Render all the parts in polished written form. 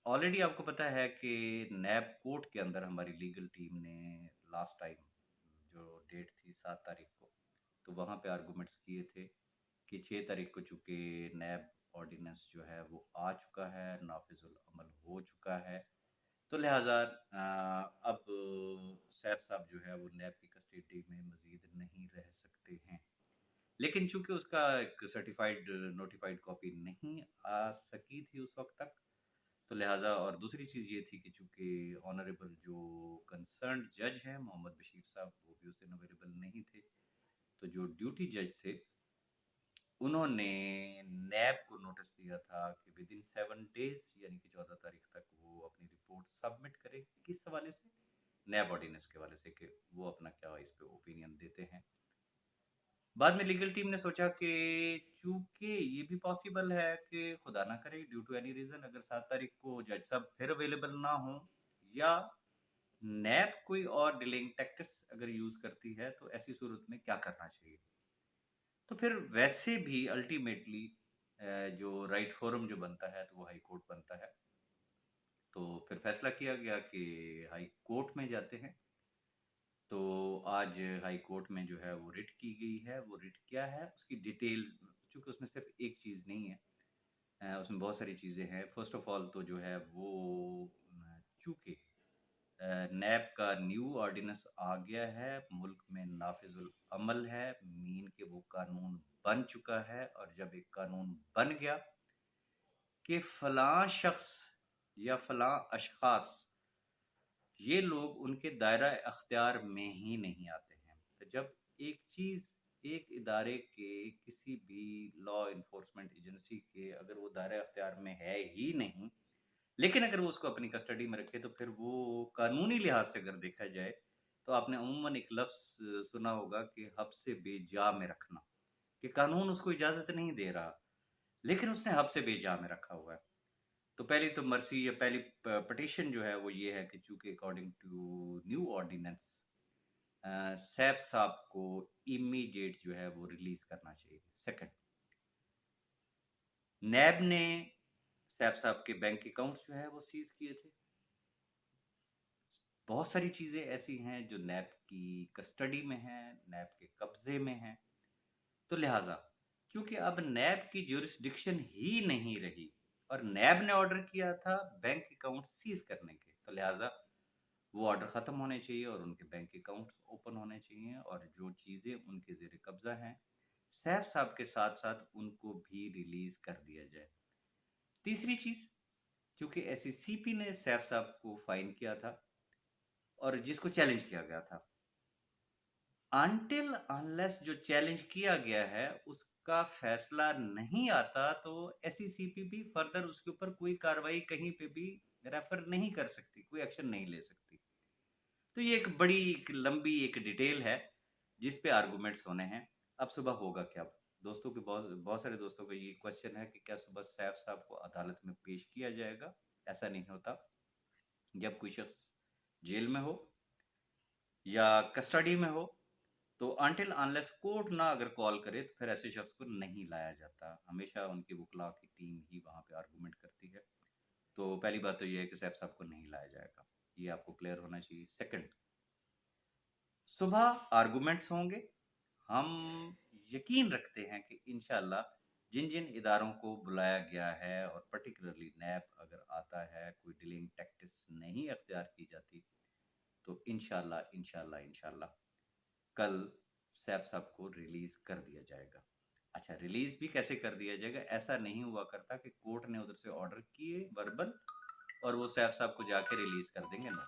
Already आपको पता है कि नैब कोर्ट के अंदर हमारी लीगल टीम ने लास्ट टाइम जो डेट थी 7 तारीख को, तो वहाँ पे आर्गूमेंट्स किए थे कि 6 तारीख को चूँकि नैब ऑर्डिनेंस जो है वो आ चुका है, नाफिजुल अमल हो चुका है, तो लिहाजा अब सैफ साहब जो है वो नैब की कस्टडी में मज़ीद नहीं रह सकते हैं। लेकिन चूँकि उसका एक सर्टिफ़ाइड नोटिफ़ाइड कॉपी नहीं आ सकी थी उस वक़्त तक, तो लिहाजा और दूसरी चीज़ ये थी कि चूँकि ऑनरेबल जो कंसर्न्ड जज हैं मोहम्मद बशीर साहब, वो भी उस दिन अवेलेबल नहीं थे। तो जो ड्यूटी जज थे, उन्होंने नैब को नोटिस दिया था कि विदिन 7 डेज़ यानी कि 14 तारीख तक वो अपनी रिपोर्ट सबमिट करें। किस हवाले से? नैब ऑर्डिनेंस के हवाले से कि वो अपना क्या इस पे ओपिनियन देते हैं। बाद में लीगल टीम ने सोचा कि चूँकि ये भी पॉसिबल है कि खुदा ना करे ड्यू टू एनी रीज़न अगर 7 तारीख को जज साहब फिर अवेलेबल ना हों या नैब कोई और डिलेइंग टैक्टिक्स अगर यूज़ करती है, तो ऐसी सूरत में क्या करना चाहिए? तो फिर वैसे भी अल्टीमेटली जो राइट फोरम जो बनता है, तो वो हाई कोर्ट बनता है। तो फिर फैसला किया गया कि हाई कोर्ट में जाते हैं। तो आज हाई कोर्ट में जो है वो रिट की गई है। वो रिट क्या है? उसकी डिटेल चूँकि उसमें सिर्फ़ एक चीज़ नहीं है, उसमें बहुत सारी चीज़ें हैं। फ़र्स्ट ऑफ़ ऑल तो जो है वो चूँकि नैब का न्यू ऑर्डिनेंस आ गया है, मुल्क में नाफिजुल अमल है, मीन कि वो कानून बन चुका है और जब एक कानून बन गया कि फ़लाँ शख़्स या फ़लाँ अशख़ास ये लोग उनके दायरा अख्तियार में ही नहीं आते हैं। तो जब एक चीज़ एक इदारे के किसी भी लॉ इन्फोर्समेंट एजेंसी के अगर वो दायरा अख्तियार में है ही नहीं, लेकिन अगर वो उसको अपनी कस्टडी में रखे तो फिर वो कानूनी लिहाज से अगर देखा जाए, तो आपने अमूमन एक लफ्ज़ सुना होगा कि हब्स से बेजा में रखना, कि कानून उसको इजाज़त नहीं दे रहा, लेकिन उसने हब्स से बेजा में रखा हुआ है। तो पहली तो मर्सी या पहली पटिशन जो है वो ये है कि चूँकि according to new ordinance Saif साहब को इमीडिएट जो है वो रिलीज़ करना चाहिए। सेकंड, नैब ने सैफ साहब के बैंक अकाउंट्स जो है वो सीज़ किए थे। बहुत सारी चीज़ें ऐसी हैं जो नैब की कस्टडी में हैं, नैब के कब्ज़े में हैं। तो लिहाज़ा क्योंकि अब नैब की ज्यूरिसडिक्शन ही नहीं रही और नैब ने ऑर्डर किया था बैंक अकाउंट सीज़ करने के, तो लिहाज़ा वो ऑर्डर ख़त्म होने चाहिए और उनके बैंक अकाउंट्स ओपन होने चाहिए और जो चीज़ें उनके ज़ेर कब्ज़ा हैं, सैफ साहब के साथ-साथ उनको भी रिलीज़ कर दिया जाए। तीसरी चीज़, चूँकि एसईसीपी ने सैफ साहब को फ़ाइन किया था और जिसको चैलेंज किया गया था। अनटिल अनलेस जो चैलेंज किया गया है, उसका फ़ैसला नहीं आता, तो एसईसीपी भी फ़र्दर उसके ऊपर कोई कार्रवाई कहीं पे भी रेफ़र नहीं कर सकती, कोई एक्शन नहीं ले सकती। तो ये एक बड़ी एक लंबी एक डिटेल है, जिस पे आर्गुमेंट्स होने हैं। अब सुबह होगा क्या? दोस्तों के बहुत बहुत सारे दोस्तों का ये क्वेश्चन है कि क्या सुबह सैफ साहब को अदालत में पेश किया जाएगा? ऐसा नहीं होता। जब कोई शख्स जेल में हो या कस्टडी में हो, तो अनटिल अनलेस कोर्ट ना अगर कॉल करे, तो फिर ऐसे शख्स को नहीं लाया जाता। हमेशा उनकी वकीला की टीम ही वहाँ पे आर्गुमेंट करती है। तो पहली बात तो ये है कि सैफ साहब को नहीं लाया जाएगा। ये आपको क्लियर होना चाहिए। सेकंड, सुबह आर्गुमेंट्स होंगे। हम यकीन रखते हैं कि इंशाल्लाह जिन-जिन इदारों को बुलाया गया है और पर्टिकुलरली नैब अगर आता है, कोई डीलिंग टैक्टिक्स नहीं अख्तियार की जाती, तो इंशाल्लाह, इंशाल्लाह, इंशाल्लाह कल सैफ साहब को रिलीज़ कर दिया जाएगा। अच्छा, रिलीज़ भी कैसे कर दिया जाएगा? ऐसा नहीं हुआ करता कि कोर्ट ने उधर से ऑर्डर किए वर्बल और वो सैफ साहब को जाके रिलीज़ कर देंगे, नो।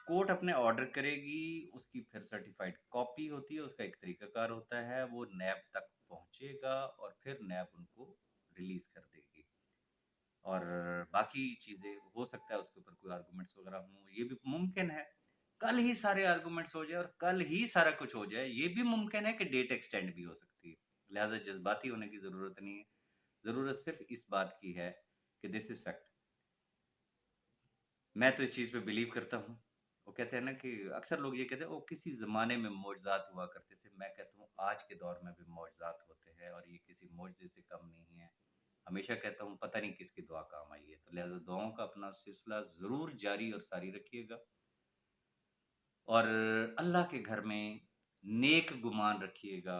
कोर्ट अपने ऑर्डर करेगी, उसकी फिर सर्टिफ़ाइड कॉपी होती है, उसका एक तरीक़ाकार होता है, वो नैब तक पहुँचेगा और फिर नैब उनको रिलीज़ कर देगी। और बाकी चीज़ें हो सकता है उसके ऊपर कोई आर्गुमेंट्स वग़ैरह हों, ये भी मुमकिन है। कल ही सारे आर्गुमेंट्स हो जाएँ और कल ही सारा कुछ हो जाए, ये भी मुमकिन है कि डेट एक्सटेंड भी हो सकती है। लिहाज़ा जज़्बाती होने की ज़रूरत नहीं है। ज़रूरत सिर्फ़ इस बात की है कि दिस इज़ फैक्ट। मैं तो इस चीज़ पे बिलीव करता हूँ। वो कहते हैं ना कि अक्सर लोग ये कहते हैं, "ओह! किसी ज़माने में मोअज़्ज़ात हुआ करते थे।" मैं कहता हूँ आज के दौर में भी मोअज़्ज़ात होते हैं और ये किसी मोअज़्ज़े से कम नहीं है। हमेशा कहता हूँ पता नहीं किसकी दुआ काम आई है, तो लिहाज़ा दुआओं का अपना सिलसिला ज़रूर जारी और सारी रखिएगा और अल्लाह के घर में नेक गुमान रखिएगा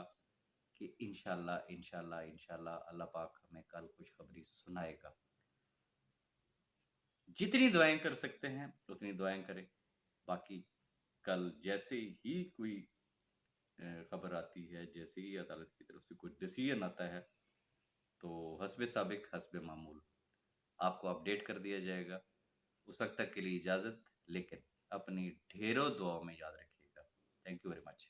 कि इंशाल्लाह, इंशाल्लाह, इंशाल्लाह अल्लाह पाक हमें कल खुशखबरी सुनाएगा। जितनी दुआएँ कर सकते हैं, उतनी दुआएँ करें। बाकी कल जैसे ही कोई खबर आती है, जैसे ही अदालत की तरफ से कोई डिसीज़न आता है, तो हस्बे साबिक हस्बे मामूल आपको अपडेट कर दिया जाएगा। उस वक़्त तक के लिए इजाज़त, लेकिन अपनी ढेरों दुआओं में याद रखिएगा। Thank you very much.